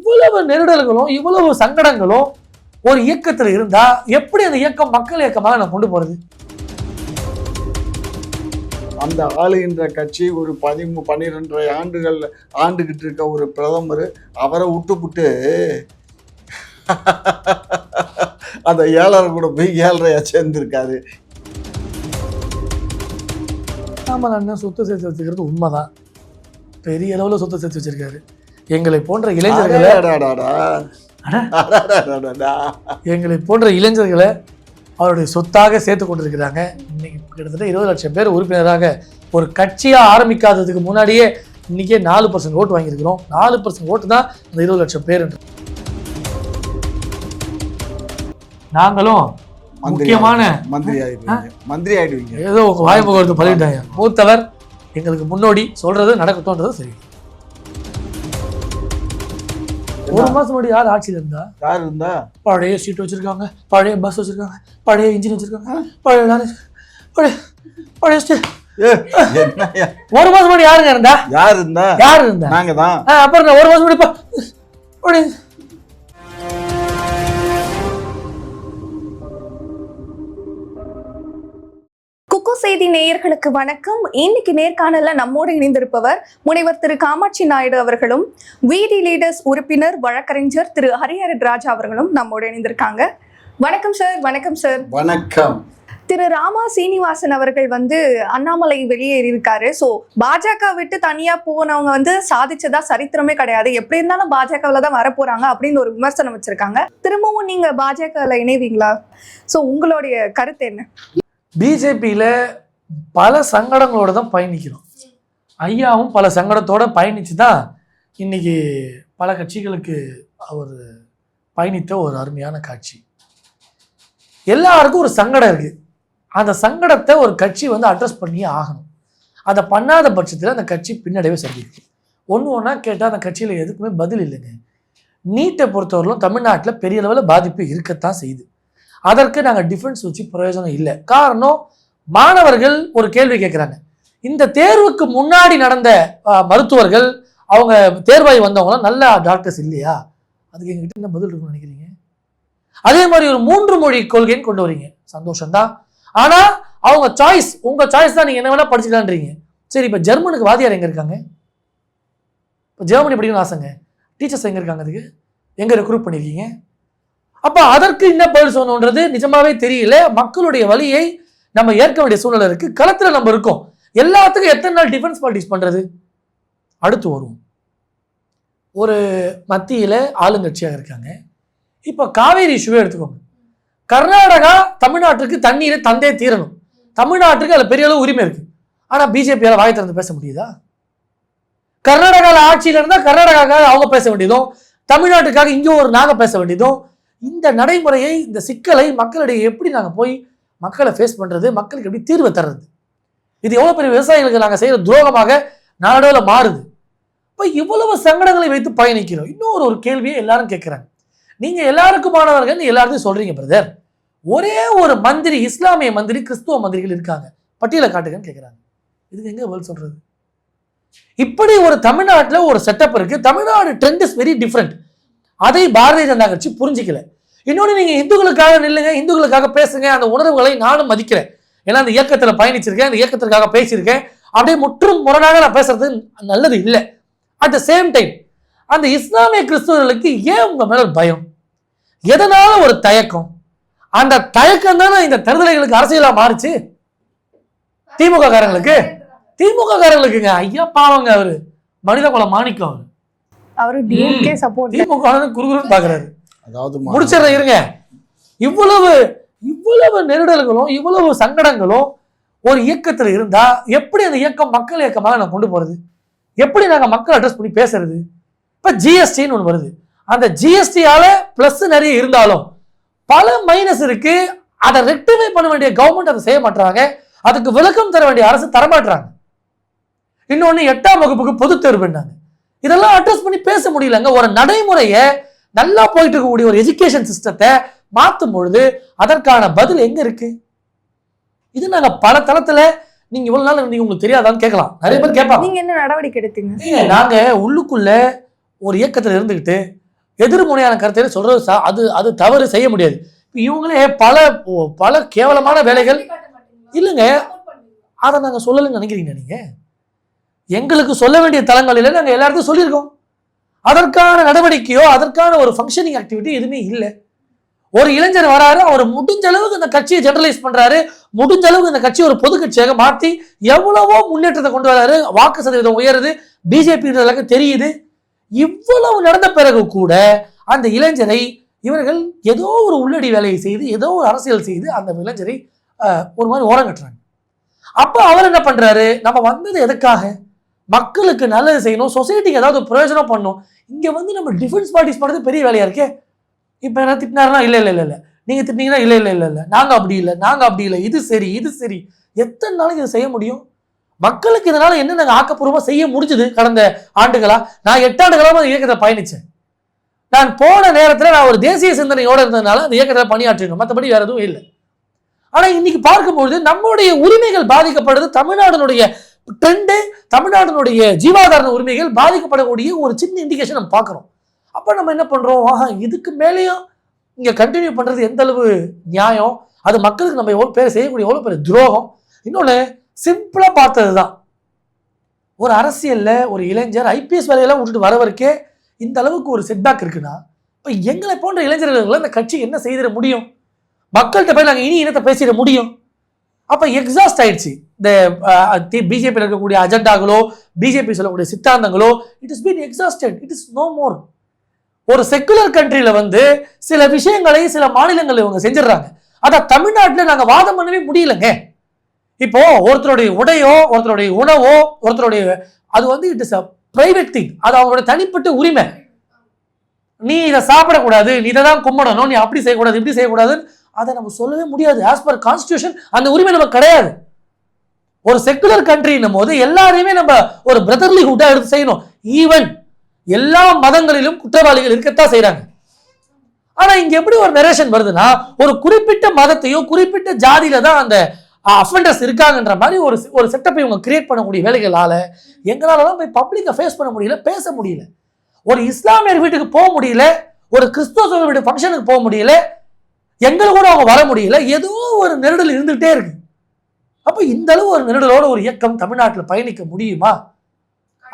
இவ்வளவு நெருடல்களும் இவ்வளவு சங்கடங்களும் ஒரு இயக்கத்தில் இருந்தா எப்படி அந்த இயக்கம் மக்கள் இயக்கமாக நான் கொண்டு போறது? அந்த ஆளுகின்ற கட்சி ஒரு 12 ஆண்டுகள் ஆண்டுகிட்டு இருக்க ஒரு பிரதமர் அவரை விட்டுப்புட்டு அந்த 7.5 கூட போய் 7.5 சேர்ந்திருக்காரு. நாம அண்ணன் சொத்து சேர்த்து வச்சுக்கிறது உண்மைதான், பெரிய அளவுல சொத்து சேர்த்து வச்சிருக்காரு. எங்களை போன்ற இளைஞர்களை அவருடைய சொத்தாக சேர்த்து கொண்டிருக்கிறாங்க. இன்னைக்கு கிட்டத்தட்ட 20 லட்சம் பேர் உறுப்பினராக ஒரு கட்சியா ஆரம்பிக்காததுக்கு முன்னாடியே இன்னைக்கே 4% ஓட்டு வாங்கியிருக்கிறோம். 4% ஓட்டு தான் அந்த 20 லட்சம் பேர். நாங்களும் முக்கியமான மந்திரி ஆயிடுவீங்க. ஏதோ உங்க வாய்ப்புகள் பழிட்டாங்க. மூத்தவர் எங்களுக்கு முன்னோடி சொல்றது நடக்கட்டும்ன்றது சரி. ஒரு மாசம் முன்னாடி யார் ஆட்சியில் இருந்தா? யார் இருந்தா? பழைய சீட் வச்சிருக்காங்க, பழைய பஸ் வச்சிருக்காங்க, பழைய இன்ஜின் வச்சிருக்காங்க, பழைய ஒரு மாசம் முன்னாடி யாருங்க இருந்தா? யார் இருந்தா? நாங்க தான். அப்புறம் ஒரு மாசம் முன்னாடி குக்கு செய்தி நேயர்களுக்கு வணக்கம். இன்னைக்கு நேர்காணல்ல நம்மோடு இணைந்திருப்பவர் முனைவர் திரு காமாட்சி நாயுடு அவர்களும், விடி லீடர்ஸ் உறுப்பினர் வழக்கறிஞர் திரு ஹரிஹரன் ராஜா அவர்களும் நம்மோடு இணைந்திருக்காங்க. வணக்கம் சார். வணக்கம் சார். வணக்கம். திரு ராமா சீனிவாசன் அவர்கள் அண்ணாமலை வெளியேறி இருக்காரு. ஸோ பாஜக விட்டு தனியா போனவங்க சாதிச்சதா சரித்திரமே கிடையாது, எப்படி இருந்தாலும் பாஜகவில் தான் வரப்போறாங்க அப்படின்னு ஒரு விமர்சனம் வச்சிருக்காங்க. திரும்பவும் நீங்க பாஜகவில் இணைவீங்களா? ஸோ உங்களுடைய கருத்து என்ன? பிஜேபியில பல சங்கடங்களோட தான் பயணிக்கிறோம். ஐயாவும் பல சங்கடத்தோட பயணிச்சு தான் இன்னைக்கு பல கட்சிகளுக்கு அவர் பயணித்த ஒரு அருமையான காட்சி. எல்லாருக்கும் ஒரு சங்கடம் இருக்கு. அந்த சங்கடத்தை ஒரு கட்சி அட்ரஸ் பண்ணியே ஆகணும். அதை பண்ணாத பட்சத்தில் அந்த கட்சி பின்னடைவே சந்திக்கு. ஒன்றா கேட்டால் அந்த கட்சியில் எதுக்குமே பதில் இல்லைங்க. நீட்டை பொறுத்தவரையிலும் தமிழ்நாட்டில் பெரிய அளவில் பாதிப்பு இருக்கத்தான் செய்யுது. அதற்கு நாங்கள் டிஃபென்ஸ் வச்சு பிரயோஜனம் இல்லை. காரணம், மாணவர்கள் ஒரு கேள்வி கேட்குறாங்க. இந்த தேர்வுக்கு முன்னாடி நடந்த மருத்துவர்கள், அவங்க தேர்வாகி வந்தவங்களாம் நல்ல டாக்டர்ஸ் இல்லையா? அதுக்கு எங்ககிட்ட என்ன பதில் இருக்குன்னு நினைக்கிறீங்க? அதே மாதிரி ஒரு 3 மொழி கொள்கைன்னு கொண்டு வரீங்க, சந்தோஷம்தான். ஆனால் அவங்க சாய்ஸ், உங்கள் சாய்ஸ் தான், நீங்கள் என்ன வேணால் படிச்சுக்கலான்றீங்க. சரி, இப்போ ஜெர்மனுக்கு வாதியார் எங்கே இருக்காங்க? இப்போ ஜெர்மனி படிக்கணும்னு ஆசைங்க, டீச்சர்ஸ் எங்கே இருக்காங்க? அதுக்கு எங்கே ரெக்ரூட் பண்ணியிருக்கீங்க? அப்போ அதற்கு என்ன பதில் சொல்லணுன்றது நிஜமாவே தெரியல. மக்களுடைய வழியை நம்ம ஏற்க வேண்டிய சூழ்நிலை இருக்கு. களத்தில் நம்ம இருக்கோம். எல்லாத்துக்கும் எத்தனை நாள் டிஃபென்ஸ் பாலிடிக்ஸ் பண்றது? அடுத்து வரும். ஒரு மத்தியில் ஆளுங்கட்சியாக இருக்காங்க. இப்போ காவேரி இஷ்யூவே எடுத்துக்கோங்க. கர்நாடகா தமிழ்நாட்டுக்கு தண்ணீரை தந்தே தீரணும். தமிழ்நாட்டுக்கு அதில் பெரிய அளவு உரிமை இருக்கு. ஆனால் பிஜேபியால் வாய் திறந்து பேச முடியுதா? கர்நாடகாவில் ஆட்சியில் இருந்தால் கர்நாடகாவுக்காக அவங்க பேச வேண்டியதும், தமிழ்நாட்டுக்காக இங்கே ஒரு நாங்கள் பேச வேண்டியதும். இந்த நடைமுறையை, இந்த சிக்கலை மக்களிடையே எப்படி நாங்கள் போய் மக்களை ஃபேஸ் பண்ணுறது, மக்களுக்கு எப்படி தீர்வு தர்றது? இது எவ்வளோ பெரிய விவசாயிகளுக்கு நாங்கள் செய்கிற துரோகமாக நாளடைவில் மாறுது. இப்போ இவ்வளவு சங்கடங்களை வைத்து பயணிக்கிறோம். இன்னொரு ஒரு கேள்வியை எல்லாரும் கேட்குறாங்க. நீங்கள் எல்லாருக்குமானவர்கள் எல்லாருக்கும் சொல்கிறீங்க பிரதர், ஒரே ஒரு மந்திரி, இஸ்லாமிய மந்திரி, கிறிஸ்துவ மந்திரிகள் இருக்காங்க, பட்டியலை காட்டுங்கன்னு கேட்குறாங்க. இதுக்கு எங்கே பதில் சொல்கிறது? இப்படி ஒரு தமிழ்நாட்டில் ஒரு செட்டப் இருக்குது. Tamil Nadu trend is very different. அதை பாரதிய ஜனதா கட்சி புரிஞ்சிக்கல. இன்னொன்று, நீங்கள் இந்துக்களுக்காக நில்லுங்க, இந்துக்களுக்காக பேசுங்க, அந்த உணர்வுகளை நானும் மதிக்கிறேன். ஏன்னா அந்த இயக்கத்தில் பயணிச்சிருக்கேன், அந்த இயக்கத்திற்காக பேசியிருக்கேன். அப்படியே முற்றும் முரணாக நான் பேசுறது நல்லது இல்லை. அட் த சேம் டைம் அந்த இஸ்லாமிய கிறிஸ்தவர்களுக்கு ஏன் உங்க மேல பயம்? எதனால ஒரு தயக்கம்? அந்த தயக்கம் தானே இந்த தருதலைகளுக்கு அரசியலா மாறுச்சு. திமுக காரங்களுக்குங்க ஐயா பாவங்க, அவரு மனித குல மாணிக்கம். அவரு டிஎம்கே சப்போர்ட், திமுக குறுகுறுன்னு பாக்குறாரு. அதாவது முடிச்சிடறேன் இருங்க. இவ்வளவு நெருடல்களும் இவ்வளவு சங்கடங்களும் ஒரு இயக்கத்தில் இருந்தா எப்படி அந்த இயக்கம் மக்கள் இயக்கமாக நான் கொண்டு போறது? எப்படி நாங்க மக்கள் அட்ரஸ் பண்ணி பேசுறது? இப்ப ஜிஎஸ்டின்னு ஒண்ணு வருது. அந்த ஜிஎஸ்டியால பிளஸ் நிறைய இருந்தாலும் பல மைனஸ் இருக்கு. அதை ரெக்டிஃபை பண்ண வேண்டிய கவர்மெண்ட் அதை செய்ய மாட்டாங்க. அதுக்கு விளக்கம் தர வேண்டிய அரசு தரமாட்டாங்க. இன்னொன்னு 8ஆம் வகுப்புக்கு பொது தேர்வு பண்ணாங்க. இதெல்லாம் அட்ரஸ் பண்ணி பேச முடியலங்க. ஒரு நடைமுறையை, நல்லா போயிட்டு இருக்கக்கூடிய ஒரு எஜுகேஷன் சிஸ்டத்தை மாற்றும் பொழுது அதற்கான பதில் எங்க இருக்கு? இது நாங்க பல தளத்துல, நீங்க இவ்வளவு நாள் நீங்க உங்களுக்கு தெரியாதான்னு கேட்கலாம். நிறைய பேர் கேட்பாங்க, நீங்க என்ன நடவடிக்கை எடுத்தீங்க? நாங்க உள்ளுக்குள்ள ஒரு இயக்கத்துல இருந்துகிட்டு எதிர்முனையான கருத்தை சொல்றது அது அது தவறு, செய்ய முடியாது. இவங்களே பல கேவலமான வேலைகள் இல்லைங்க, அதை நாங்கள் சொல்லலைன்னு நினைக்கிறீங்க நீங்க? எங்களுக்கு சொல்ல வேண்டிய தளங்களில் நாங்கள் எல்லாருக்கும் சொல்லியிருக்கோம். அதற்கான நடவடிக்கையோ அதற்கான ஒரு ஃபங்க்ஷனிங் ஆக்டிவிட்டி எதுவுமே இல்லை. ஒரு இளைஞர் வராரு, அவர் முடிஞ்ச அளவுக்கு இந்த கட்சியை ஜெனரலைஸ் பண்றாரு, முடிஞ்ச அளவுக்கு இந்த கட்சியை ஒரு பொது கட்சியாக மாற்றி எவ்வளவோ முன்னேற்றத்தை கொண்டு வராரு, வாக்கு சதவீதம் உயருது, பிஜேபி தெரியுது. இவ்வளவு நடந்த பிறகு கூட அந்த இளைஞரை இவர்கள் ஏதோ ஒரு உள்ளடி வேலையை செய்து, ஏதோ ஒரு அரசியல் செய்து அந்த இளைஞரை ஒரு மாதிரி ஓரம் கட்டுறாங்க. அப்ப அவர் என்ன பண்றாரு, நம்ம வந்தது எதுக்காக? மக்களுக்கு நல்லது செய்யணும், சொசைட்டிக்கு ஏதாவது பிரயோஜனம் பண்ணணும். இங்க வந்து நம்ம டிஃபென்ஸ் பார்ட்டிஸ் பண்ணுறது பெரிய வேலையா இருக்கே. இப்ப என்ன திட்டினாருன்னா இல்ல இல்ல இல்ல இல்ல, நீங்க திட்டினீங்கன்னா இல்ல இல்ல இல்ல இல்ல, நாங்க அப்படி இல்லை, இது சரி இது சரி. எத்தனை நாளைக்கு இதை செய்ய முடியும்? மக்களுக்கு இதனால என்ன நாங்க ஆக்கப்பூர்வமா செய்ய முடிஞ்சது கடந்த ஆண்டுகளா? நான் 8 ஆண்டுகளா இயக்கத்தை பயணிச்சேன். நான் போன நேரத்தில் நான் ஒரு தேசிய சிந்தனையோடு இருந்ததுனால அந்த இயக்கத்தில் பணியாற்றினோம், மற்றபடி வேற எதுவும் இல்லை. ஆனா இன்னைக்கு பார்க்கும்பொழுது நம்முடைய உரிமைகள் பாதிக்கப்படுறது, தமிழ்நாடுடைய ட்ரெண்டு, தமிழ்நாடுடைய ஜீவாதார உரிமைகள் பாதிக்கப்படக்கூடிய ஒரு சின்ன இண்டிகேஷன் நம்ம பார்க்குறோம். அப்போ நம்ம என்ன பண்றோம், இதுக்கு மேலேயும் இங்க கண்டினியூ பண்றது எந்த அளவு நியாயம், அது மக்களுக்கு நம்ம எவ்வளோ பேர் செய்யக்கூடிய எவ்வளோ பெரிய துரோகம். இன்னொன்று சிம்பிளா பார்த்தது தான், ஒரு அரசியல்ல ஒரு இளைஞர் ஐபிஎஸ் வேலையெல்லாம் விட்டுட்டு வரவருக்கே இந்த அளவுக்கு ஒரு செட்பேக் இருக்குன்னா, இப்போ எங்களை போன்ற இளைஞர்கள் இந்த கட்சி என்ன செய்திட முடியும்? மக்கள்கிட்ட போய் நாங்கள் இனி இனத்தை பேசிட முடியும்? அப்போ எக்ஸாஸ்ட் ஆயிடுச்சு. இந்த பிஜேபியில் இருக்கக்கூடிய அஜெண்டாங்களோ, பிஜேபி சொல்லக்கூடிய சித்தாந்தங்களோ, it is been exhausted, it is no more. ஒரு செக்குலர் கண்ட்ரியில வந்து சில விஷயங்களை சில மாநிலங்கள் இவங்க செஞ்சிடறாங்க, அதை தமிழ்நாட்டில் நாங்கள் வாதம் பண்ணவே முடியலங்க. இப்போ ஒருத்தருடைய உடையோ, ஒருத்தருடைய உணவோ, ஒருத்தருடைய அது வந்து it is a private thing, அது அவங்களோட தனிப்பட்ட உரிமை. நீ இதை சாப்பிடக்கூடாது, நீ இதை தான் கும்பிடணும், நீ அப்படி செய்யக்கூடாது, இப்படி செய்யக்கூடாது, அதை நம்ம சொல்லவே முடியாது. ஆஸ் பர் கான்ஸ்டிடியூஷன் அந்த உரிமை நமக்கு கிடையாது. ஒரு செக்குலர் கண்ட்ரின்னும் போது எல்லாரையுமே நம்ம ஒரு பிரதர்லிஹுட்டா எடுத்து செய்யணும். ஈவன் எல்லா மதங்களிலும் குற்றவாளிகள் இருக்கத்தான் செய்யறாங்க. ஆனா இங்க எப்படி ஒரு நரேஷன் வருதுன்னா, ஒரு குறிப்பிட்ட மதத்தையோ குறிப்பிட்ட ஜாதியில தான் அந்த அஃபெண்டர்ஸ் இருக்காங்கன்ற மாதிரி ஒரு செட்டப்பை இவங்க கிரியேட் பண்ணக்கூடிய வேலைகளால எங்களால தான் போய் பப்ளிக்கை ஃபேஸ் பண்ண முடியல, பேச முடியல. ஒரு இஸ்லாமியர் வீட்டுக்கு போக முடியல, ஒரு கிறிஸ்துவ வீட்டு ஃபங்க்ஷனுக்கு போக முடியல, எங்களுக்கு கூட அவங்க வர முடியல. ஏதோ ஒரு நெருடல் இருந்துகிட்டே இருக்கு. அப்போ இந்த அளவு ஒரு நெருடலோட ஒரு இயக்கம் தமிழ்நாட்டில் பயணிக்க முடியுமா?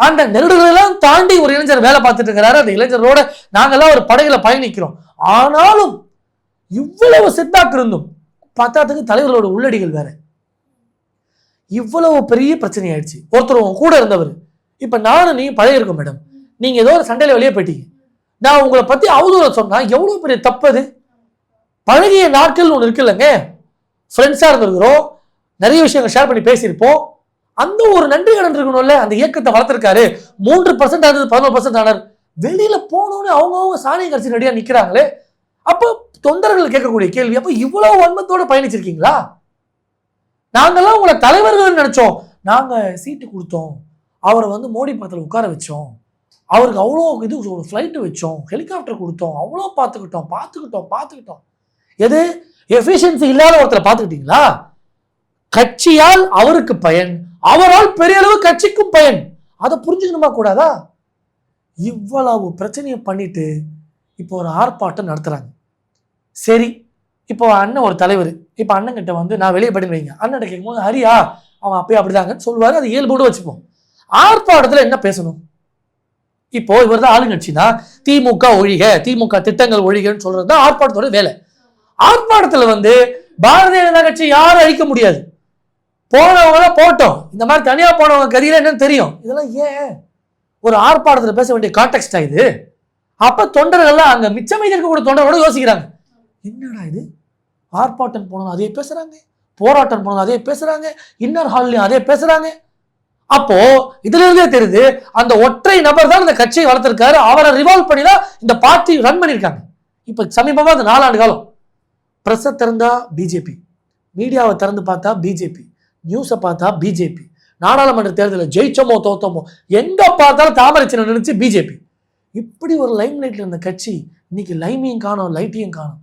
அந்த நெருடலெல்லாம் தாண்டி ஒரு இளைஞர் வேலை பார்த்துட்டு இருக்கிறாரு. அந்த இளைஞரோட நாங்கெல்லாம் ஒரு படகுல பயணிக்கிறோம். ஆனாலும் இவ்வளவு செட்பேக் இருந்தும் பத்தாத்துக்கு தலைவர்களோட உள்ளடிகள் வேற. இவ்வளவு பெரிய பிரச்சனை ஆயிடுச்சு. ஒருத்தர் கூட இருந்தவர், இப்ப நானும் நீ பழகி இருக்கோம் மேடம், நீங்க ஏதோ ஒரு சண்டையில வெளியே போயிட்டீங்க, நான் உங்களை பத்தி அவதூறு சொன்னா எவ்வளவு பெரிய தப்பது. பழகிய நாட்கள் ஒன்று இருக்குல்லங்க, ஃப்ரெண்ட்ஸா இருந்திருக்கிறோம், நிறைய விஷயங்கள் ஷேர் பண்ணி பேசியிருப்போம். அந்த ஒரு நன்றி கடன் இருக்கணும்ல. அந்த இயக்கத்தை வளர்த்திருக்காரு, 3% ஆனது 11% ஆனார். வெளியில போனோன்னு அவங்க சாணியை கரைச்சி ரெடியா நிக்கிறாங்களே. அப்போ தொண்டர்கள் கேட்கக்கூடிய கேள்வி, அப்போ இவ்வளவு வன்மத்தோட பயணிச்சிருக்கீங்களா? நாங்கெல்லாம் உங்களை தலைவர்கள் நினைச்சோம், நாங்க சீட்டு கொடுத்தோம், அவரை வந்து மோடி பக்கத்தில் உட்கார வச்சோம், அவருக்கு அவ்வளோ இது ஒரு ஃப்ளைட்டு வச்சோம், ஹெலிகாப்டர் கொடுத்தோம், அவ்வளோ பார்த்துக்கிட்டோம். எது எஃபிஷியன்சி இல்லாத ஒருத்தரை பார்த்துக்கிட்டீங்களா? கட்சியால் அவருக்கு பயன், அவரால் பெரிய அளவு கட்சிக்கும் பயன். அதை புரிஞ்சுக்கணுமா கூடாதா? இவ்வளவு பிரச்சனையை பண்ணிட்டு இப்போ ஒரு ஆர்ப்பாட்டம் நடத்துறாங்க. சரி, இப்போ அண்ணன் ஒரு தலைவர், இப்போ அண்ணன் கிட்ட வந்து நான் வெளியே படின்னு வைங்க, அண்ணன் கேட்கும்போது ஹரியா அவன் அப்பயே அப்படிதாங்கன்னு சொல்லுவாரு, அது இயல்போடு வச்சுப்போம். ஆர்ப்பாட்டத்தில் என்ன பேசணும்? இப்போ இவர் தான் ஆளுங்கட்சினா திமுக ஒழிக, திமுக திட்டங்கள் ஒழிகன்னு சொல்றது தான் ஆர்ப்பாட்டத்தோட வேலை. ஆர்ப்பாட்டத்தில் வந்து பாரதிய ஜனதா கட்சி யாரும் அழிக்க முடியாது. போனவங்க போட்டோம், இந்த மாதிரி தனியா போனவங்க கதியில என்னன்னு தெரியும். இதெல்லாம் ஏன் ஒரு ஆர்ப்பாட்டத்தில் பேச வேண்டிய கான்டெக்ஸ்டா இது? அப்ப தொண்டர்கள்லாம் அங்க மிச்சமைதி இருக்கக்கூடிய தொண்டர்களோட யோசிக்கிறாங்க, என்னடா இது, ஆர்ப்பாட்டம் போனோம் அதே பேசுறாங்க, போராட்டம் போனோம் அதே பேசுறாங்க, இன்னர் ஹால்லையும் அதே பேசுறாங்க. அப்போ இதுல இருந்தே தெரியுது அந்த ஒற்றை நபர் தான் இந்த கட்சியை வளர்த்திருக்காரு, அவரை ரிவால்வ் பண்ணி தான் இந்த பார்ட்டி ரன் பண்ணியிருக்காங்க. இப்ப சமீபமா அந்த 4 ஆண்டு காலம் பிரஸ் திறந்தா பிஜேபி, மீடியாவை திறந்து பார்த்தா பிஜேபி, நியூஸை பார்த்தா பிஜேபி, நாடாளுமன்ற தேர்தலில் ஜெயிச்சோமோ தோத்தோமோ எங்க பார்த்தாலும் தாமரை சின்னம் நினைச்சு பிஜேபி. இப்படி ஒரு லைம் லைட்ல இருந்த கட்சி இன்னைக்கு லைமையும் காணும், லைட்டையும் காணும்.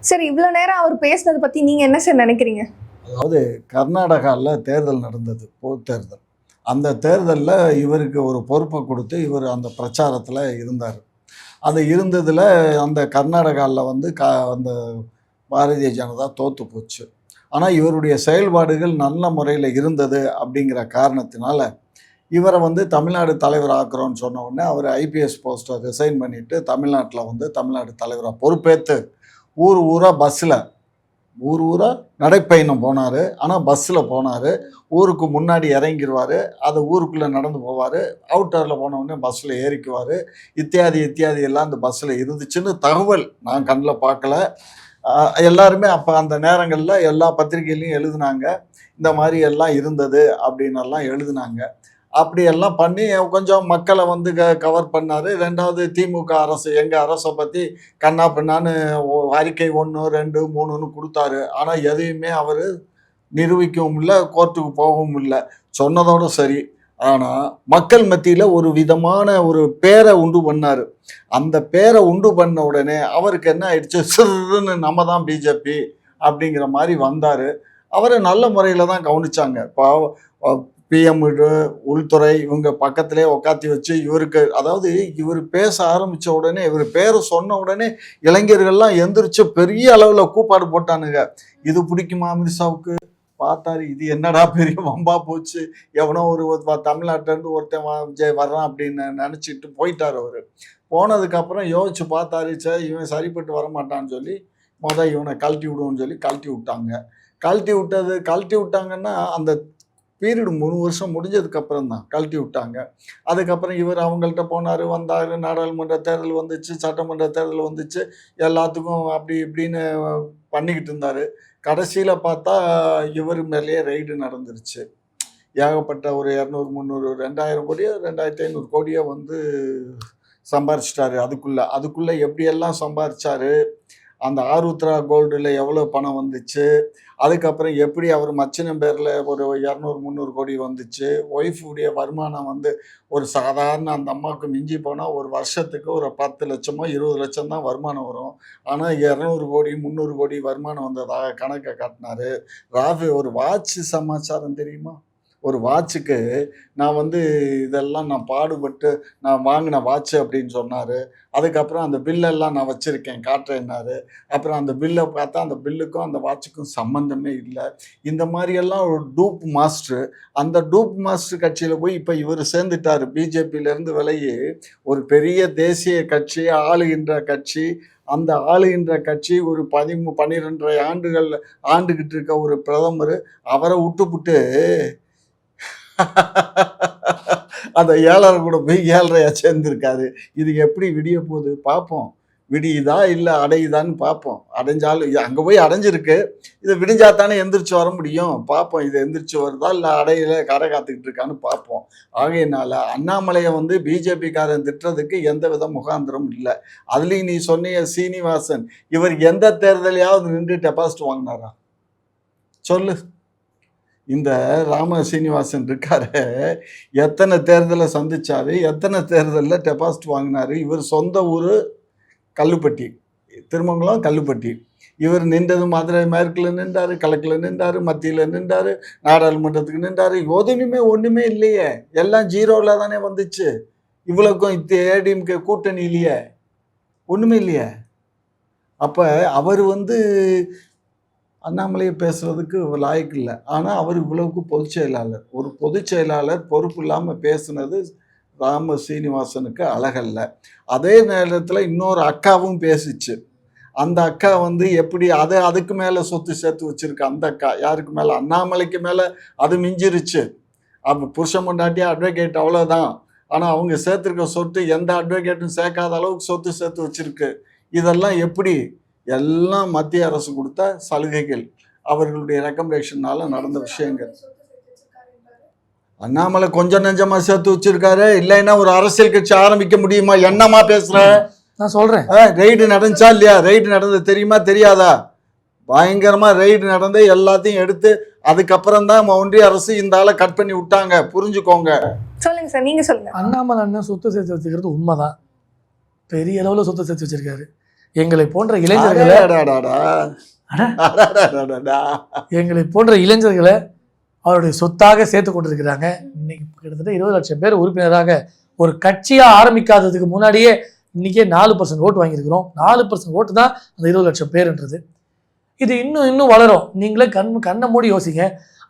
சரி, இவ்வளவு நேரம் அவர் பேசினதை பத்தி நீங்க என்ன சார் நினைக்கிறீங்க? அதாவது கர்நாடகாவில் தேர்தல் நடந்தது, பொது தேர்தல். அந்த தேர்தலில் இவருக்கு ஒரு பொறுப்பை கொடுத்து இவர் அந்த பிரச்சாரத்தில் இருந்தார். அது இருந்ததில் அந்த கர்நாடகாவில் வந்து அந்த பாரதிய ஜனதா தோற்று போச்சு. ஆனால் இவருடைய செயல்பாடுகள் நல்ல முறையில் இருந்தது அப்படிங்கிற காரணத்தினால இவரை வந்து தமிழ்நாடு தலைவர் ஆக்குறோன்னு சொன்ன உடனே அவர் ஐபிஎஸ் போஸ்ட்டை ரிசைன் பண்ணிவிட்டு தமிழ்நாட்டில் வந்து தமிழ்நாடு தலைவராக பொறுப்பேற்று ஊராக பஸ்ஸில் ஊராக நடைப்பயணம் போனார். ஆனால் பஸ்ஸில் போனார். ஊருக்கு முன்னாடி இறங்கிடுவார், அது ஊருக்குள்ளே நடந்து போவார், அவுட்டரில் போனவுடனே பஸ்ஸில் ஏறிக்குவார். இத்தியாதி எல்லாம் அந்த பஸ்ஸில் இருந்துச்சுன்னு தகவல் நான் கண்ணில் பார்க்கல. எல்லாருமே அப்போ அந்த நேரங்களில் எல்லா பத்திரிகையிலையும் எழுதுனாங்க, இந்த மாதிரி எல்லாம் இருந்தது அப்படின்னெல்லாம் எழுதுனாங்க. அப்படியெல்லாம் பண்ணி கொஞ்சம் மக்களை வந்து கவர் பண்ணார். ரெண்டாவது திமுக அரசு எங்கள் அரசை பற்றி கண்ணா பின்னான்னு அறிக்கை 1, 2, 3ன்னு கொடுத்தாரு. ஆனால் எதையுமே அவர் நிரூபிக்கவும் இல்லை, கோர்ட்டுக்கு போகவும் இல்லை, சொன்னதோடு சரி. ஆனால் மக்கள் மத்தியில் ஒரு விதமான ஒரு பேரை உண்டு பண்ணார். அந்த பேரை உண்டு பண்ண உடனே அவருக்கு என்ன ஆயிடுச்சு, சிறுன்னு நம்ம தான் பிஜேபி அப்படிங்கிற மாதிரி வந்தார். அவரை நல்ல முறையில் தான் கவனிச்சாங்க. இப்போ பிஎம் உள்துறை இவங்க பக்கத்திலே உட்காத்தி வச்சு இவருக்கு, அதாவது இவர் பேச ஆரம்பித்த உடனே, இவர் பேரை சொன்ன உடனே இளைஞர்கள்லாம் எந்திரிச்சு பெரிய அளவில் கூப்பாடு போட்டானுங்க. இது பிடிக்குமா அமித்ஷாவுக்கு? பார்த்தாரு, இது என்னடா பெரிய வம்பா போச்சு, எவனோ ஒரு தமிழ்நாட்டிலேருந்து ஒருத்தன் வர்றான் அப்படின்னு நினச்சிட்டு போயிட்டார். அவர் போனதுக்கப்புறம் யோசிச்சு பார்த்தாரு, இவன் சரிப்பட்டு வரமாட்டான்னு சொல்லி இவனை கழட்டி விடுவோன்னு சொல்லி கழட்டி விட்டாங்க. கழட்டி விட்டாங்கன்னா அந்த பீரியடு 3 வருஷம் முடிஞ்சதுக்கப்புறம் தான் கழட்டி விட்டாங்க. அதுக்கப்புறம் இவர் அவங்கள்ட்ட போனார், வந்தார், நாடாளுமன்ற தேர்தல் வந்துச்சு, சட்டமன்ற தேர்தல் வந்துச்சு, எல்லாத்துக்கும் அப்படி இப்படின்னு பண்ணிக்கிட்டு இருந்தார். கடைசியில் பார்த்தா இவர் மேலேயே ரெய்டு நடந்துருச்சு. ஏகப்பட்ட ஒரு 200, 300, 2000 கோடியோ 2500 கோடியோ வந்து சம்பாரிச்சிட்டாரு. அதுக்குள்ளே எப்படியெல்லாம் சம்பாரிச்சாரு, அந்த ஆருத்ரா கோல்டில் எவ்வளோ பணம் வந்துச்சு, அதுக்கப்புறம் எப்படி அவர் மச்சினம் பேரில் ஒரு 200, 300 கோடி வந்துச்சு. ஒய்ஃபுடைய வருமானம் வந்து ஒரு சாதாரண அந்த அம்மாவுக்கு மிஞ்சி போனால் ஒரு வருஷத்துக்கு ஒரு 10 லட்சமோ 20 லட்சம் தான் வருமானம் வரும். ஆனால் 200 கோடி 300 கோடி வருமானம் வந்ததாக கணக்கை காட்டினார். ஒரு வாட்ச் சமாச்சாரம் தெரியுமா? ஒரு வாட்சுக்கு நான் வந்து இதெல்லாம் நான் பாடுபட்டு நான் வாங்கின வாட்சு அப்படின்னு சொன்னார். அதுக்கப்புறம் அந்த பில்லெல்லாம் நான் வச்சுருக்கேன் காட்டுறேன்னாரு. அப்புறம் அந்த பில்லை பார்த்தா அந்த பில்லுக்கும் அந்த வாட்சுக்கும் சம்மந்தமே இல்லை. இந்த மாதிரியெல்லாம் ஒரு டூப் மாஸ்டர். அந்த டூப் மாஸ்டர் கட்சியில் போய் இப்போ இவர் சேர்ந்துட்டார். பிஜேபியிலேருந்து விலகி ஒரு பெரிய தேசிய கட்சி, ஆளுகின்ற கட்சி. அந்த ஆளுகின்ற கட்சி ஒரு 12 ஆண்டுகள் ஆண்டுகிட்டு இருக்க ஒரு பிரதமர், அவரை விட்டுப்புட்டு அந்த 7.5 கூட போய் 7.5 சேர்ந்துருக்காரு. இது எப்படி விடிய போகுது பார்ப்போம். விடியுதா இல்லை அடையுதான்னு பார்ப்போம். அடைஞ்சாலும் அங்கே போய் அடைஞ்சிருக்கு, இது விடிஞ்சாத்தானே எந்திரிச்சு வர முடியும். பார்ப்போம், இது எந்திரிச்சு வருதா இல்லை அடையில கடை காத்துக்கிட்டு இருக்கான்னு பார்ப்போம். ஆகையினால அண்ணாமலையை வந்து பிஜேபிக்காரன் திட்டுறதுக்கு எந்த வித முகாந்திரமும் இல்லை. அதுலேயும் நீ சொன்னிய சீனிவாசன், இவர் எந்த தேர்தலையாவது நின்று டெபாசிட் வாங்கினாரா சொல்லு? இந்த ராம சீனிவாசன் இருக்காரு, எத்தனை தேர்தலை சந்திச்சாரு, எத்தனை தேர்தலில் டெபாசிட் வாங்கினாரு. இவர் சொந்த ஊர் கல்லுப்பட்டி, திருமங்கலம் கல்லுப்பட்டி. இவர் நின்றது மதுரை மேற்கில் நின்றார், கிழக்கில் நின்றார், மத்தியில் நின்றார், நாடாளுமன்றத்துக்கு நின்றார். ஒன்றுமே இல்லையே, எல்லாம் 0வில் தானே வந்துச்சு. இவ்வளோக்கும் ஏடிஎம்கே கூட்டணி இல்லையே, ஒன்றுமே இல்லையே. அப்போ அவர் வந்து அண்ணாமலையை பேசுறதுக்கு லாய்க்கு இல்லை. ஆனால் அவர் இவ்வளவுக்கு பொதுச் செயலாளர். ஒரு பொதுச் செயலாளர் பொறுப்பு இல்லாமல் பேசுனது ராம சீனிவாசனுக்கு அழகல்ல. அதே நேரத்தில் இன்னொரு அக்காவும் பேசிச்சு. அந்த அக்கா வந்து எப்படி அதுக்கு மேலே சொத்து சேர்த்து வச்சிருக்கு. அந்த அக்கா யாருக்கு மேலே? அண்ணாமலைக்கு மேலே அது மிஞ்சிருச்சு. அப்போ புருஷன் பொண்டாட்டியா அட்வொகேட் அவ்வளோதான். ஆனால் அவங்க சேர்த்துருக்க சொத்து எந்த அட்வொகேட்டும் சேர்க்காத அளவுக்கு சொத்து சேர்த்து வச்சிருக்கு. இதெல்லாம் எப்படி? எல்லாம் மத்திய அரசு கொடுத்த சலுகைகள், அவர்களுடைய ரெக்கமெண்டேஷனால நடந்த விஷயங்கள். அண்ணாமலை கொஞ்சம் நெஞ்சமா சேர்த்து வச்சிருக்காரு. இல்லைன்னா ஒரு அரசியல் கட்சி ஆரம்பிக்க முடியுமா? என்னமா பேசுற? நான் சொல்றேன், ரெய்டு நடந்துச்சா இல்லையா? ரெய்டு நடந்தது தெரியுமா தெரியாதா? பயங்கரமா ரெய்டு நடந்து எல்லாத்தையும் எடுத்து அதுக்கப்புறம் தான் ஒன்றிய அரசு இந்த ஆளை கட் பண்ணி விட்டாங்க. புரிஞ்சுக்கோங்க. சொல்லுங்க சார், நீங்க சொல்லுங்க. அண்ணாமலை அண்ணன் சொத்து சேர்த்து வச்சுக்கிறது உண்மைதான். பெரிய அளவில் சொத்து சேர்த்து வச்சிருக்காரு. எங்களை போன்ற இளைஞர்களை அவருடைய சொத்தாக சேர்த்து கொண்டிருக்கிறாங்க. இன்னைக்கு கிட்டத்தட்ட 20 லட்சம் பேர் உறுப்பினராக ஒரு கட்சியா ஆரம்பிக்காததுக்கு முன்னாடியே இன்றைக்கே 4% ஓட்டு வாங்கியிருக்கிறோம். 4% ஓட்டு தான் அந்த 20 லட்சம் பேருன்றது. இது இன்னும் வளரும். நீங்களே கண்ணை மூடி யோசிங்க.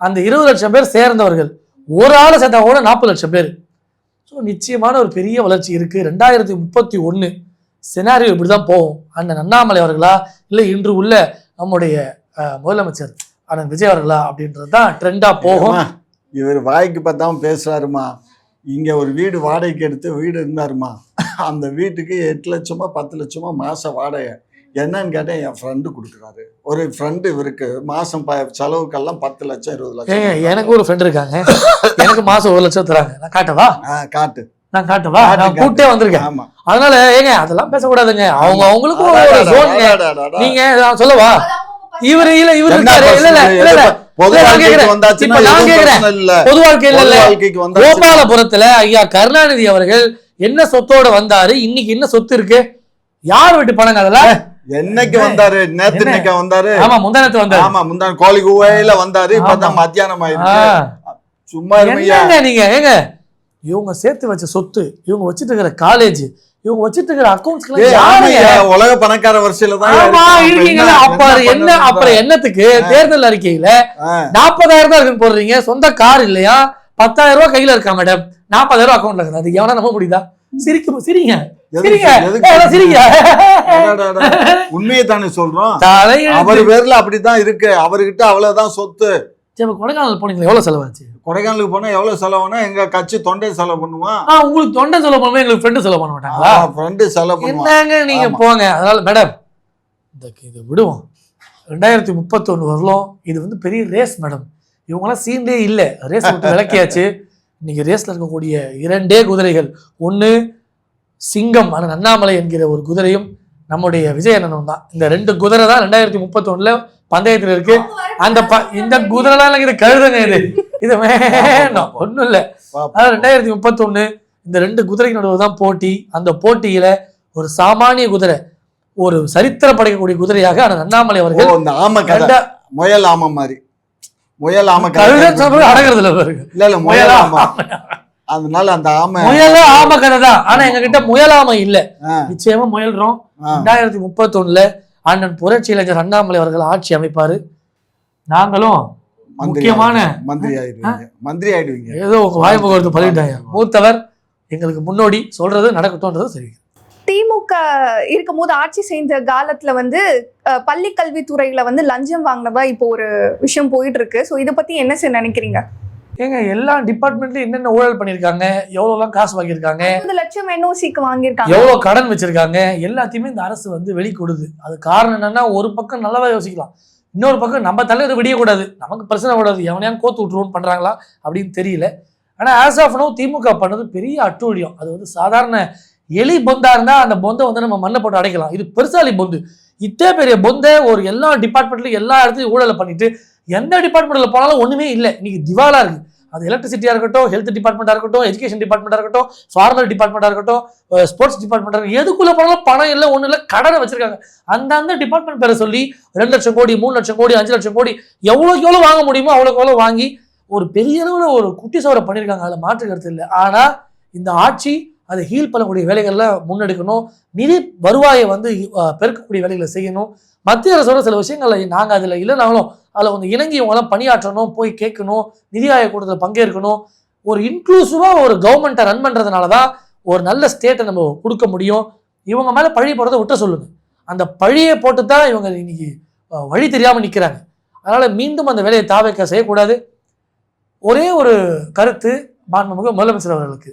அந்த 20 லட்சம் பேர் சேர்ந்தவர்கள் ஒரு ஆளை சேர்த்தா கூட 40 லட்சம் பேர். ஸோ நிச்சயமான ஒரு பெரிய வளர்ச்சி இருக்குது. 2031 செனாரியோ இப்படி தான் போகும். அண்ணன் அண்ணாமலை அவர்களா இல்லை இன்று உள்ள நம்முடைய முதலமைச்சர் அண்ணன் விஜய் அவர்களா அப்படின்றது தான் ட்ரெண்டாக போகும். இவர் வாய்க்கு பார்த்தாம பேசுறாருமா. இங்கே ஒரு வீடு வாடகைக்கு எடுத்து வீடு இருந்தாருமா, அந்த வீட்டுக்கு 8 லட்சமா 10 லட்சமா மாதம் வாடகை. என்னன்னு கேட்டேன், என் ஃப்ரெண்டு கொடுக்குறாரு. ஒரு ஃப்ரெண்டு இவருக்கு மாதம் செலவுக்கெல்லாம் 10 லட்சம் 20 லட்சம். எனக்கு ஒரு ஃப்ரெண்டு இருக்காங்க, எனக்கு மாதம் 1 லட்சம் தராங்க. நான் காட்டவா? காட்டு. நான் காட்டவா? நான் கூட்டே வந்திருக்கேன். ஆமா, அதனால அதெல்லாம் பேசக்கூடாதுங்க. அவங்களுக்கு ஒரு ஜோன். நீங்க சொல்லவா? இவரு இல்ல இவரு பொது வாழ்க்கைக்கு கோபாலபுரத்துல ஐயா கருணாநிதி அவர்கள் என்ன சொத்தோட வந்தாரு, இன்னைக்கு என்ன சொத்து இருக்கு, யார் வீட்டு பணங்க அதெல்லாம்? என்னைக்கு வந்தாரு? நேத்து வந்தாரு. ஆமா, முந்தானத்து வந்தாரு. ஆமா, முந்தான கோழி கூவையில வந்தாரு. இப்பதான் மத்தியானம் ஆயிருக்கு. சும்மா நீங்க இவங்க சேர்த்து வச்ச சொத்து, இவங்க வச்சிட்டு இருக்கிற காலேஜ், இவங்க வச்சிட்டு இருக்கிற அக்கௌண்ட்ஸ் உலக பணக்கார வரிசையில தான் இருக்கீங்களா? அப்புறம் என்னத்துக்கு தேர்தல் அறிக்கையில 40,000 தான் இருக்குன்னு போடுறீங்க? சொந்த கார் இல்லையா? 10,000 ரூபாய் கையில இருக்கா மேடம், 40,000 ரூபாய் அக்கௌண்ட்ல இருக்கு. அது எவனா நம்ப முடியுதா? சிரிங்க. உண்மையை தானே சொல்றோம். அவர் பேர்ல அப்படித்தான் இருக்கு. அவர்கிட்ட அவ்வளவுதான் சொத்து. கொடைக்கானல் போனீங்களா? எவ்வளவு செலவாச்சு? கொடைக்கானலுக்கு போனா எவ்வளவு செலவுனா, எங்க கட்சி தொண்டை செலவு பண்ணுவான். உங்களுக்கு தொண்டை செலவு பண்ணுவோம், எங்களுக்கு ஃப்ரெண்டு செலவு பண்ண மாட்டாங்களா? ஃப்ரெண்டு செலவு என்னங்க நீங்க போங்க. அதனால மேடம் இதை விடுவோம். 2031 வரலாம். இது பெரிய ரேஸ் மேடம். இவங்கெல்லாம் சீண்டே இல்லை. ரேஸ் விட்டு விளக்கியாச்சு. இன்னைக்கு ரேஸ்ல இருக்கக்கூடிய 2 குதிரைகள். ஒன்று சிங்கம் அண்ணன் அண்ணாமலை என்கிற ஒரு குதிரையும் நம்முடைய விஜய் அண்ணனும் தான். இந்த 2 குதிரை தான் 2031 பந்தயத்தில் இருக்கு. இந்த குதிரைலாம் இது கழுதுங்க. இது வேண்டாம், ஒன்றும் இல்லை. அதாவது 2031 இந்த 2 குதிரைக்கு நடுவில் தான் போட்டி. அந்த போட்டியில ஒரு சாமானிய குதிரை, ஒரு சரித்திரம் படைக்கக்கூடிய குதிரையாக அண்ணாமலை அவர்கள் முயல் ஆமை மாதிரி அடங்குறதுல இல்ல முயல் ஆமை. அதனால அந்த ஆமை ஆமை கதை தான். ஆனா எங்க கிட்ட முயலாமை இல்ல. நிச்சயமா முயல்றோம். 2031 அண்ணன் புரட்சி இளைஞர் அண்ணாமலை அவர்கள் ஆட்சி அமைப்பாரு. நாங்களும் முக்கியமான மந்திரி ஆயிடுவீங்க. ஏதோ வாய்ப்பு பழிட்டாங்க. மூத்தவர், எங்களுக்கு முன்னோடி, சொல்றது நடக்கட்டும்ன்றது சரி. திமுக இருக்கும் போது ஆட்சி செஞ்ச காலத்துல பள்ளி கல்வித்துறையில லஞ்சம் வாங்கினதா இப்போ ஒரு விஷயம் போயிட்டு இருக்கு. ஸோ இதை பத்தி என்ன சார் நினைக்கிறீங்க? எல்லா டிபார்ட்மெண்ட்லயும் என்னென்ன ஊழல் பண்ணிருக்காங்க, எவ்வளவு காசு வாங்கியிருக்காங்க, 50 லட்சம் NOCக்கு வாங்கியிருக்காங்க, எவ்வளவு கடன் வச்சிருக்காங்க, எல்லாத்தையுமே இந்த அரசு வெளிக்கொடுது. அது காரணம் என்னன்னா, ஒரு பக்கம் நல்லதா யோசிக்கலாம், இன்னொரு பக்கம் நம்ம தலைவர் விடியக்கூடாது, நமக்கு பிரச்சனை கூடாது, எவனையா கோத்து விட்டுருவோன்னு பண்றாங்களா அப்படின்னு தெரியல. ஆனா ஆஸ் ஆஃப் நோ திமுக பண்ணது பெரிய அட்டூழியம். அது சாதாரண எலி பொந்தா இருந்தா அந்த பொந்தை நம்ம மண்ணை போட்டு அடைக்கலாம். இது பெருசாலி பொந்து. இத்தே பெரிய பொந்தை ஒரு எல்லா டிபார்ட்மெண்ட்லயும் எல்லா இடத்துலையும் ஊழலை பண்ணிட்டு எந்த டிபார்ட்மெண்ட்ல போனாலும் ஒண்ணுமே இல்லை. இன்னைக்கு திவாலா இருக்கு. அது எலக்ட்ரிசிட்டியா இருக்கட்டும், ஹெல்த் டிபார்ட்மெண்டா இருக்கட்டும், எஜுகேஷன் டிபார்ட்மெண்டா இருக்கட்டும், ஃபார்மல் டிபார்ட்மெண்டா இருக்கட்டும், ஸ்போர்ட்ஸ் டிபார்ட்மெண்டா இருக்கட்டும், எதுக்குள்ள போனாலும் பணம் இல்லை, ஒண்ணு இல்லை, கடனை வச்சிருக்காங்க. அந்த டிபார்ட்மெண்ட் பேரை சொல்லி 2 லட்சம் கோடி, 3 லட்சம் கோடி, 5 லட்சம் கோடி எவ்வளோக்கு எவ்வளோ வாங்க முடியுமோ அவ்வளோக்கு எவ்வளோ வாங்கி ஒரு பெரிய அளவில் ஒரு குட்டி சவரை பண்ணியிருக்காங்க. அதில் மாற்று கருத்து இல்லை. ஆனா இந்த ஆட்சி அதை ஹீல் பண்ணக்கூடிய வேலைகள்ல முன்னெடுக்கணும். நிதி வருவாயை பெருக்கக்கூடிய வேலைகளை செய்யணும். மத்திய அரசோட சில விஷயங்கள்ல நாங்கள் அதில் இல்லைனாலும் அதில் இணங்கி இவங்கெல்லாம் பணியாற்றணும், போய் கேட்கணும், நிதி ஆயோக் கூட்டத்தில் பங்கேற்கணும். ஒரு இன்க்ளூசிவாக ஒரு கவர்மெண்ட்டை ரன் பண்ணுறதுனால தான் ஒரு நல்ல ஸ்டேட்டை நம்ம கொடுக்க முடியும். இவங்க மேலே பழி போடுறதை விட்ட சொல்லுங்க. அந்த பழியை போட்டு தான் இவங்க இன்னைக்கு வழி தெரியாமல் நிற்கிறாங்க. அதனால மீண்டும் அந்த வேலையை தாவேக்க செய்யக்கூடாது. ஒரே ஒரு கருத்து மாண்புமிகு முதலமைச்சர் அவர்களுக்கு,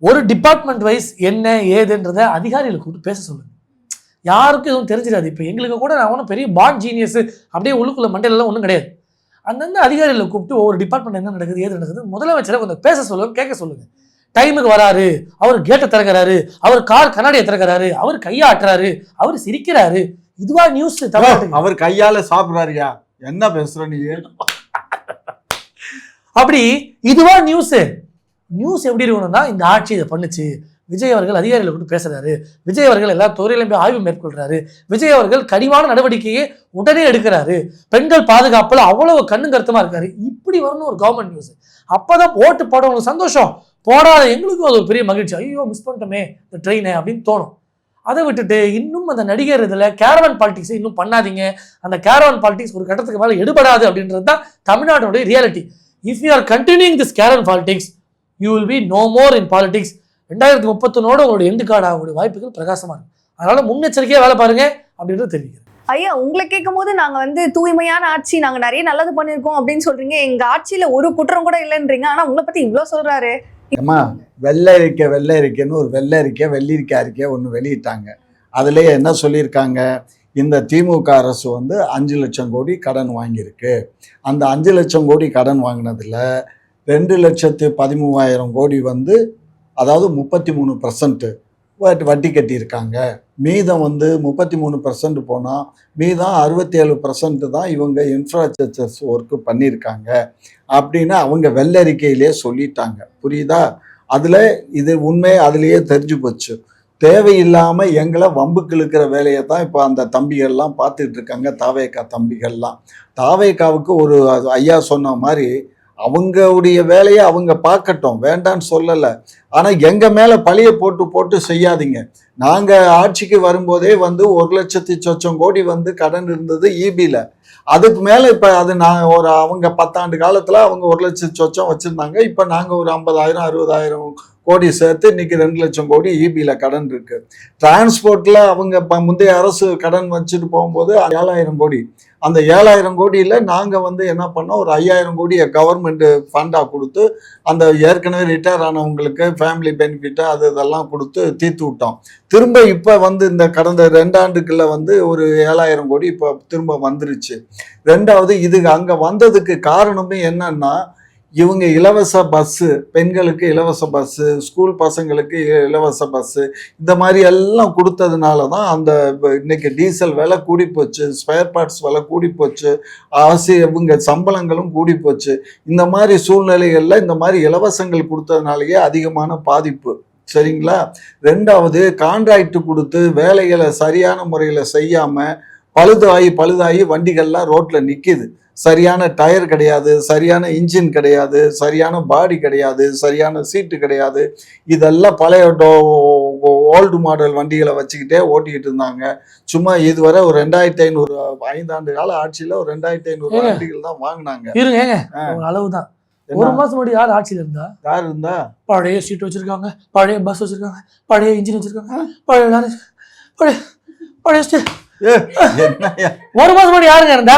ஒரு டிபார்ட்மெண்ட் வைஸ் என்ன ஏதுன்றதை அதிகாரிகளை கூப்பிட்டு பேச சொல்லுங்க. யாருக்கும் எதுவும் தெரிஞ்சிடாது. இப்போ எங்களுக்கு கூட நான் ஒன்றும் பெரிய பாட் ஜீனியஸ் அப்படியே உள்ளுக்குள்ள மண்டையிலலாம் ஒன்றும் கிடையாது. அந்தந்த அதிகாரிகளை கூப்பிட்டு ஒவ்வொரு டிபார்ட்மெண்ட் என்ன நடக்குது, ஏது நடக்குது, முதலமைச்சரை கொஞ்சம் பேச சொல்லுங்க, கேட்க சொல்லுங்க. டைமுக்கு வராரு, அவர் கேட்டை திறக்கிறாரு, அவர் கார் கண்ணாடியை திறக்கிறாரு, அவர் கையாட்டுறாரு, அவர் சிரிக்கிறாரு, இதுவா நியூஸ்? அவர் கையால சாப்பிடுறாருயா, என்ன பேசுற நீ? அப்படி இதுவா நியூஸ்? நியூஸ் எப்படி இருக்கணும்னா, இந்த ஆட்சி இதை பண்ணுச்சு, விஜய் அவர்கள் அதிகாரிகளை கூட்டு பேசுறாரு, விஜய் அவர்கள் எல்லா துறையிலும் போய் ஆய்வு மேற்கொள்றாரு, விஜய் அவர்கள் கனிவான நடவடிக்கையை உடனே எடுக்கிறாரு, பெண்கள் பாதுகாப்புல அவ்வளவு கண்ணும் கருத்துமா இருக்காரு, இப்படி வரணும் ஒரு கவர்மெண்ட் நியூஸ். அப்பதான் ஓட்டு போடுறவங்களுக்கு சந்தோஷம், போடாத எங்களுக்கும் அது ஒரு பெரிய மகிழ்ச்சி. ஐயோ மிஸ் பண்ணிட்டோமே இந்த ட்ரெயினை அப்படின்னு தோணும். அதை விட்டுட்டு இன்னும் அந்த நடிகர் இதில் கேரவன் பாலிடிக்ஸை இன்னும் பண்ணாதீங்க. அந்த கேரவன் பாலிடிக்ஸ் ஒரு கட்டத்துக்கு மேலே எடுபடாது அப்படின்றது தான் தமிழ்நாட்டுடைய reality. If you are continuing this caravan politics you will be no more in politics. 2031 உங்களுடைய எண்டு கார்டு ஆகக்கூடிய வாய்ப்புகள் பிரகாசமாக இருக்கும். அதனால முன்னெச்சரிக்கையாக வேலை பாருங்க அப்படின்றது தெரிவிக்கிறேன். ஐயா, உங்களை கேட்கும் போது நாங்க வந்து தூய்மையான ஆட்சி, நாங்க நிறைய நல்லது பண்ணிருக்கோம் அப்படின்னு சொல்றீங்க. எங்க ஆட்சியில ஒரு குற்றம் கூட இல்லைன்றீங்க. ஆனா உங்களை பத்தி இவ்வளவு சொல்றாரு. ஏமா வெள்ளை அறிக்கைன்னு ஒரு வெள்ளரிக்கை அறிக்கை ஒன்று வெளியிட்டாங்க. அதுலேயே என்ன சொல்லியிருக்காங்க, இந்த திமுக அரசு வந்து 5 லட்சம் கோடி கடன் வாங்கியிருக்கு. அந்த 5 லட்சம் கோடி கடன் வாங்கினதில் 2,13,000 கோடி வந்து அதாவது 33% வட்டி கட்டியிருக்காங்க. மீதம் வந்து 33% போனால் மீதம் 67% தான் இவங்க இன்ஃப்ராஸ்ட்ரக்சர்ஸ் ஒர்க்கு பண்ணியிருக்காங்க அப்படின்னு அவங்க வெள்ளரிக்கையிலே சொல்லிட்டாங்க. புரியுதா? அதில் இது உண்மை அதுலேயே தெரிஞ்சு போச்சு. தேவையில்லாமல் எங்களை வம்புக்கு இழுக்கிற வேலையை தான் இப்போ அந்த தம்பிகள்லாம் பார்த்துட்டு இருக்காங்க. தாவேக்கா தம்பிகள்லாம். தாவேக்காவுக்கு ஒரு ஐயா சொன்ன மாதிரி அவங்களுடைய வேலையை அவங்க பார்க்கட்டும், வேண்டான்னு சொல்லலை. ஆனால் எங்கள் மேலே பழிய போட்டு செய்யாதீங்க. நாங்கள் ஆட்சிக்கு வரும்போதே வந்து 1,00,000 சொச்சம் கோடி வந்து கடன் இருந்தது ஈபியில். அதுக்கு மேலே இப்போ அது அவங்க 10 ஆண்டு காலத்தில் அவங்க 1,00,000 சொச்சம் வச்சுருந்தாங்க. இப்போ நாங்கள் ஒரு 50,000 60,000 கோடி சேர்த்து இன்னைக்கு 2 லட்சம் கோடி ஈபியில் கடன் இருக்கு. டிரான்ஸ்போர்ட்டில் அவங்க முந்தைய அரசு கடன் வச்சுட்டு போகும்போது 7,000 கோடி. அந்த 7,000 கோடியில் நாங்கள் வந்து என்ன பண்ணோம், ஒரு 5,000 கோடியை கவர்மெண்ட் ஃபண்டாக கொடுத்து அந்த ஏற்கனவே ரிட்டையர் ஆனவங்களுக்கு ஃபேமிலி பெனிஃபிட்டு இதெல்லாம் கொடுத்து தீர்த்து விட்டோம். திரும்ப இப்போ வந்து இந்த கடந்த 2 ஆண்டுக்குள்ள வந்து ஒரு 7,000 கோடி இப்போ திரும்ப வந்துருச்சு. ரெண்டாவது இது அங்கே வந்ததுக்கு காரணமே என்னன்னா, இவங்க இலவச பஸ்ஸு, பெண்களுக்கு இலவச பஸ்ஸு, ஸ்கூல் பசங்களுக்கு இலவச பஸ்ஸு, இந்த மாதிரி எல்லாம் கொடுத்ததுனால தான் அந்த இன்னைக்கு டீசல் விலை கூடி போச்சு, ஸ்பேர் பார்ட்ஸ் விலை கூடி போச்சு, இவங்க சம்பளங்களும் கூடி போச்சு. இந்த மாதிரி சூழ்நிலைகளில் இந்த மாதிரி இலவசங்கள் கொடுத்ததுனாலேயே அதிகமான பாதிப்பு. சரிங்களா? ரெண்டாவது கான்ட்ராக்ட் கொடுத்து வேலைகளை சரியான முறையில் செய்யாமல் பழுதாகி வண்டிகள்லாம் ரோட்டில் நிற்கிது. சரியான டயர் கிடையாது, சரியான இன்ஜின் கிடையாது, சரியான பாடி கிடையாது, சரியான சீட்டு கிடையாது. இதெல்லாம் பழைய ஓல்டு மாடல் வண்டிகளை வச்சுக்கிட்டே ஓட்டிக்கிட்டு இருந்தாங்க. சும்மா இதுவரை ஒரு 2,500 5 ஆண்டு கால ஆட்சியில் ஒரு 2,500 வண்டிகள் தான் வாங்கினாங்க. அளவுதான். ஒரு மாசம் முன்னாடி யார் ஆட்சியில் இருந்தா? பழைய சீட் வச்சிருக்காங்க, பழைய பஸ் வச்சிருக்காங்க, பழைய இன்ஜின் வச்சிருக்காங்க, பழைய ஒரு மாசம் முன்னாடி யார் இருந்தா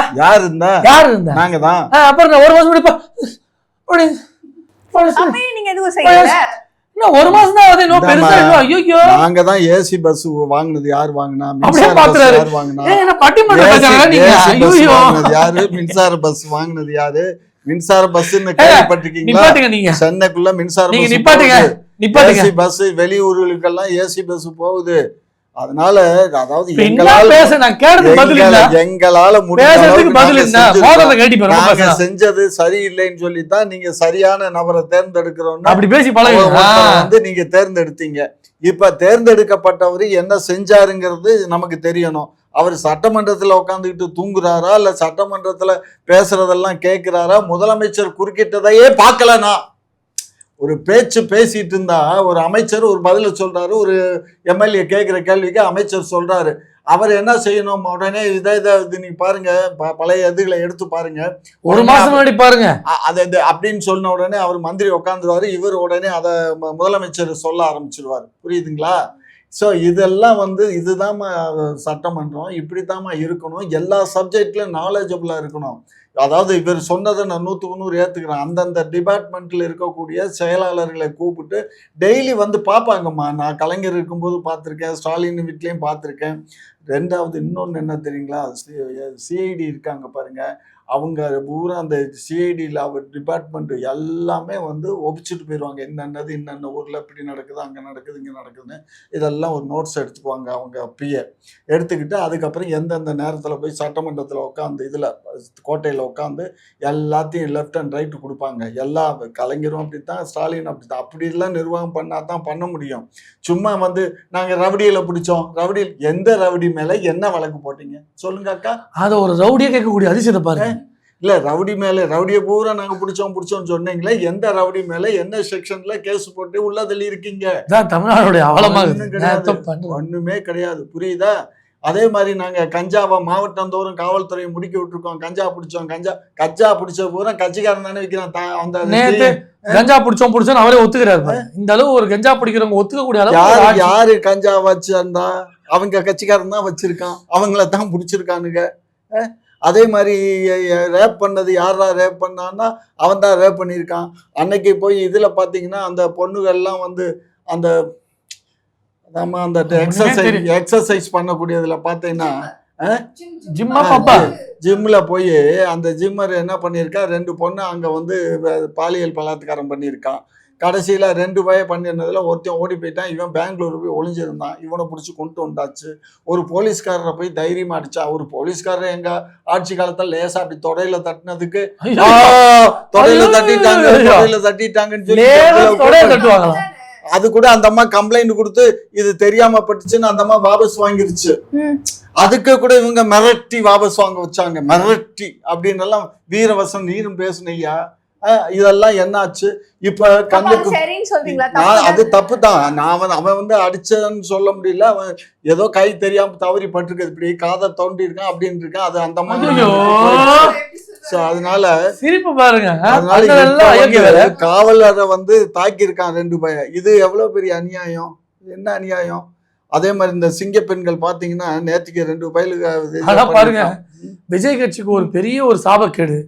நாங்க தான். அப்புறம் ஒரு மாசம் முன்னாடி நீங்க எதுவும் செய்யல. ஒரு மாசம் தான். ஐயோ, நாங்க தான் ஏசி பஸ் வாங்கினது. யார் வாங்கினா? யாரு? மின்சார பஸ் வாங்கினது யாரு? மின்சார பஸ் கேள்விப்பட்டிருக்கீங்களா? சென்னைக்குள்ள மின்சார பஸ் வெளியூர்களுக்கெல்லாம் ஏசி பஸ் போகுது. அதனால அதாவது எங்களால செஞ்சது சரியில்லைன்னு சொல்லித்தான் நீங்க சரியான நபரை தேர்ந்தெடுக்கிறோம் வந்து நீங்க தேர்ந்தெடுத்தீங்க. இப்ப தேர்ந்தெடுக்கப்பட்டவர் என்ன செஞ்சாருங்கிறது நமக்கு தெரியணும். அவர் சட்டமன்றத்துல உட்காந்துக்கிட்டு தூங்குறாரா இல்ல சட்டமன்றத்துல பேசுறதெல்லாம் கேட்கிறாரா? முதலமைச்சர் குறுக்கிட்டதையே பார்க்கலனா ஒரு பேச்சு பேசிட்டு இருந்தா ஒரு அமைச்சர் ஒரு பதில சொல்றாரு, ஒரு எம்எல்ஏ கேட்கிற கேள்விக்கு அமைச்சர் சொல்றாரு. அவர் என்ன செய்யணும்? உடனே இதை நீங்க பாருங்க, பழைய இதுகளை எடுத்து பாருங்க, ஒரு மாசம் முன்னாடி பாருங்க அதை அப்படின்னு சொன்ன உடனே அவர் மந்திரி உட்காந்துருவாரு. இவர் உடனே அதை முதலமைச்சர் சொல்ல ஆரம்பிச்சிருவாரு. புரியுதுங்களா? ஸோ இதெல்லாம் வந்து இதுதான் சட்டமன்றம், இப்படித்தாம்மா இருக்கணும். எல்லா சப்ஜெக்ட்லையும் நாலேஜபிளாக இருக்கணும். அதாவது இவர் சொன்னதை நான் 100க்கு 100 ஏற்றுக்கிறேன். அந்தந்த டிபார்ட்மெண்ட்டில் இருக்கக்கூடிய செயலாளர்களை கூப்பிட்டு டெய்லி வந்து பார்ப்பாங்கம்மா. நான் கலைஞர் இருக்கும்போது பார்த்துருக்கேன், ஸ்டாலின் வீட்லேயும் பார்த்துருக்கேன். ரெண்டாவது இன்னொன்று என்ன தெரியுங்களா? சிஐடி இருக்காங்க பாருங்க, அவங்க பூரா அந்த சிஐடியில் அவர் டிபார்ட்மெண்ட் எல்லாமே வந்து ஒப்பிச்சுட்டு போயிடுவாங்க. இன்னென்ன ஊரில் இப்படி நடக்குது, அங்கே நடக்குது, இங்கே நடக்குதுன்னு இதெல்லாம் ஒரு நோட்ஸ் எடுத்துக்குவாங்க. அவங்க பிஏ எடுத்துக்கிட்டு அதுக்கப்புறம் எந்தெந்த நேரத்தில் போய் சட்டமன்றத்தில் உட்காந்து இதில் கோட்டையில் உட்காந்து எல்லாத்தையும் லெஃப்ட் அண்ட் ரைட்டு கொடுப்பாங்க. எல்லா கலைஞரும் அப்படித்தான், ஸ்டாலின் அப்படித்தான். அப்படிலாம் நிர்வாகம் பண்ணால் தான் பண்ண முடியும். சும்மா வந்து நாங்கள் ரவுடியில் பிடிச்சோம், ரவுடியில் எந்த ரவுடி மேலே என்ன வழக்கு போட்டீங்க சொல்லுங்க அக்கா? அதை ஒரு ரவுடியாக கேட்கக்கூடிய அதிசயத்தை பாருங்க. இல்ல ரவுடி மேல ரவுடியை பூரா நாங்க பிடிச்சோம்னு சொன்னீங்களே, எந்த ரவுடி மேல என்ன செக்ஷன்ல கேஸ் போட்டு உள்ள தள்ளி இருக்கீங்க? தமிழ்நாடுடைய அவலமா ஒண்ணுமே கிடையாது, புரியுதா? அதே மாதிரி நாங்க கஞ்சாவை மாவட்டந்தோறும் காவல்துறையை முடுக்கி விட்டுருக்கோம். கஞ்சா பிடிச்சோம், கஞ்சா பிடிச்ச பூரா கட்சிக்காரன் தானே வைக்கிறான். அந்த நேத்து கஞ்சா பிடிச்சோம் அவரே ஒத்துக்கிறாரு. இந்த அளவு ஒரு கஞ்சா பிடிக்கிறவங்க ஒத்துக்கக்கூடிய அளவு யாரு கஞ்சா வச்சிருந்தா? அவங்க கட்சிக்காரன் தான் வச்சிருக்கான், அவங்கள தான் பிடிச்சிருக்கானுங்க. அதே மாதிரி ரேப் பண்ணது யாரா ரேப் பண்ணான்னா அவன் தான் ரேப் பண்ணியிருக்கான். அன்னைக்கு போய் இதுல பாத்தீங்கன்னா அந்த பொண்ணுகள்லாம் வந்து அந்த அந்த எக்ஸசைஸ் பண்ணக்கூடியதுல பாத்தீங்கன்னா ஜிம்ல போய் அந்த ஜிம்மர் என்ன பண்ணியிருக்கா, 2 பொண்ணு அங்க வந்து பாலியல் பலாத்காரம் பண்ணியிருக்கான். கடைசியில 2 பய பண்ணிருந்ததுல ஒருத்தன் ஓடி போயிட்டான். இவன் பெங்களூர் போய் ஒளிஞ்சிருந்தான். இவனை பிடிச்சி கொண்டு வந்தாச்சு. ஒரு போலீஸ்காரரை போய் தைரியமா அடிச்சா. ஒரு போலீஸ்காரர் எங்க ஆட்சி காலத்துல லேசா அப்படி தொடையில தட்டினதுக்கு தொடையில தட்டிட்டாங்கன்னு சொல்லி அது கூட அந்த அம்மா கம்ப்ளைண்ட் கொடுத்து இது தெரியாம பட்டுச்சுன்னு அந்த அம்மா வாபஸ் வாங்கிருச்சு. அதுக்கு கூட இவங்க மிரட்டி வாபஸ் வாங்க வச்சாங்க. மிரட்டி அப்படின்னு எல்லாம் வீரவசம் நீரும் பேசுனையா. இதெல்லாம் என்னாச்சு இப்ப கண்ணுக்கு? அது தப்பு தான். அவன் வந்து அடிச்சதுன்னு சொல்ல முடியல. அவன் ஏதோ கை தெரியாம தவறி பட்டிருக்கு, இப்படி காதை தோண்டி இருக்கான் அப்படின்னு இருக்கான். அது அந்த மாதிரி. அதனால சிரிப்பு பாருங்க. அதனால காவலரை வந்து தாக்கி இருக்கான் 2 பய. இது எவ்வளவு பெரிய அநியாயம், என்ன அநியாயம். அதே மாதிரி இந்த சிங்க பெண்கள் பாத்தீங்கன்னா நேற்றுக்கு 2 பயலுக்கு பாருங்க. விஜய் கட்சிக்கு ஒரு பெரிய ஒரு சாபக்கேடு.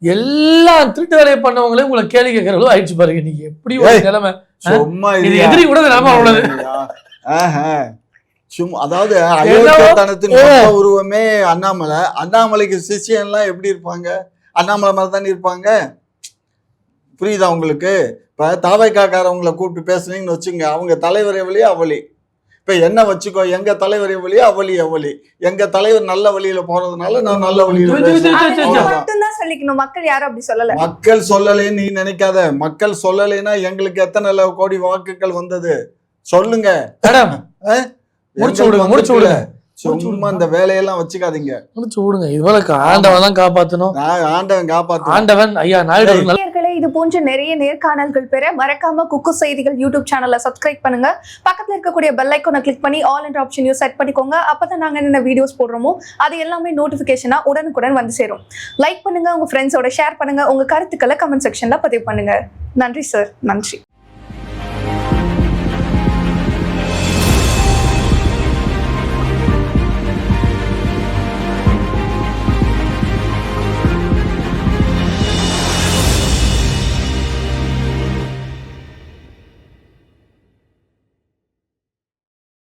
எல்லா திருட்டு வேலையை பண்ணவங்களையும் உங்களை கேள்வி கேட்கறதும் ஆயிடுச்சு பாருங்க. நீங்க எப்படி ஒரு நிலைமை, சும்மா எதிரி கூட நிலைமை அவ்வளவு. சும்மா அதாவது அயோக்கியத்தனத்தின் உருவமே அண்ணாமலை. அண்ணாமலைக்கு சிஷியன் எல்லாம் எப்படி இருப்பாங்க? அண்ணாமலை மாதிரி தானே இருப்பாங்க. புரியுதா உங்களுக்கு? இப்ப தாவைக்காரவங்களை கூப்பிட்டு பேசுனீங்கன்னு வச்சுங்க, அவங்க தலைவர் எவ்வளியோ அவளி. இப்ப என்ன வச்சுக்கோ, எங்க தலைவர் எவ்வளியோ அவளி. எங்க தலைவர் நல்ல வழியில போறதுனால நான் நல்ல வழியில சொல்லிக்கணும். மக்கள் யாரும் அப்படி சொல்லல. மக்கள் சொல்லலேன்னு நீ நினைக்காத. மக்கள் சொல்லலைன்னா எங்களுக்கு எத்தனை கோடி வாக்குகள் வந்தது சொல்லுங்க. முடிச்சு விடுங்க. சும்மா அந்த வேலையெல்லாம் வச்சுக்காதீங்க, முடிச்சு விடுங்க. இதுவரைக்கு ஆண்டவன் தான் காப்பாத்தணும். ஆண்டவன் ஐயா நாயுடு. இது போன்ற நிறைய நேர்காணல்கள் பெற மறக்காம குக்கு செய்திகள் யூடியூப் சேனலை சப்ஸ்கிரைப் பண்ணுங்க. பக்கத்துல இருக்கக்கூடிய பெல் ஐகானை கிளிக் பண்ணி ஆல் என்ற ஆப்ஷனையும் செட் பண்ணிக்கோங்க. அப்பதான் நாங்க என்ன வீடியோஸ் போடுறோமோ அது எல்லாமே நோட்டிபிகேஷனா உடனுக்குடன் வந்து சேரும். லைக் பண்ணுங்க, உங்க ஃப்ரெண்ட்ஸோட ஷேர் பண்ணுங்க, உங்க கருத்துக்களை கமெண்ட் செக்ஷன்ல பதிவு பண்ணுங்க. நன்றி சார். நன்றி.